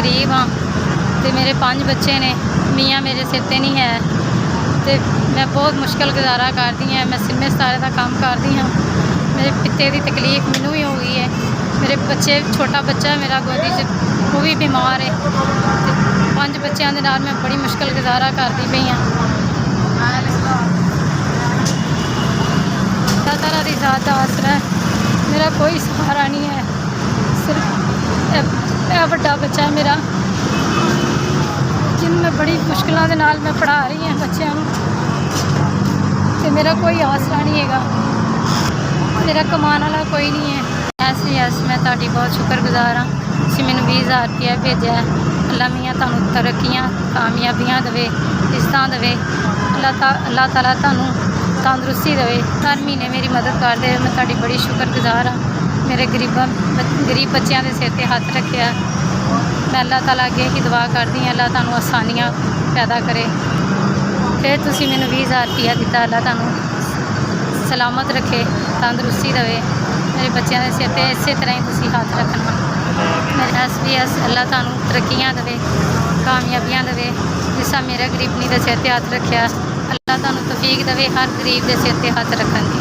गरीब हाँ तो मेरे 5 बच्चे ने, मियाँ मेरे सिर ते नहीं है तो मैं बहुत मुश्किल गुजारा करती हाँ। मैं सिमे सारे का काम करती हाँ। मेरे पिते की तकलीफ मैनू भी हो गई है। मेरे बच्चे, छोटा बच्चा मेरा गोदी च, वो भी बीमार है। 5 बच्चों के नाल मैं बड़ी मुश्किल गुजारा करती पई हाँ। अल्लाह ताला दी ज़ात दा आसरा है, मेरा कोई सहारा नहीं है। सिर्फ यह बड़ा बच्चा है मेरा, जिन मैं बड़ी मुश्किलों के नाल मैं पढ़ा रही हूँ बच्चों को, मेरा कोई आसरा नहीं है, मेरा कमाने वाला कोई नहीं है। यस मैं ताड़ी बहुत शुक्रगुजार हाँ। तुसीं मैनूं 20,000 रुपया भेजा है। अल्लाह मियाँ तुहानूं तरक्कियां कामयाबियां देवे, इज्जतां देवे। अल्लाह ताला तुहानूं तंदुरुस्ती देवे। हर महीने मेरी मदद करदे, मैं ताड़ी बड़ी शुक्रगुजार हाँ। मेरे गरीब बच्चों के सिर ते हथ रखिया। मैं अल्लाह ताला अगे ही दुआ करती हाँ, अल्लाह तुहानूं आसानियां पैदा करे। फिर तुसीं मैनूं 20,000 रुपया दिता, अल्लाह तुहानूं सलामत रखे, तंदुरुस्ती देवे। मेरे बच्चों के सिर ते इस तरह ही तुसीं हाथ रखना। मेरे SBS अल्लाह तुहानूं तरक्कियां देवे, कामयाबियां देवे। जिस मेरे गरीबनी के सिर ते हाथ रखिया, अल्लाह तुहानूं तौफीक देवे हर गरीब के सिर ते हाथ रखन दी।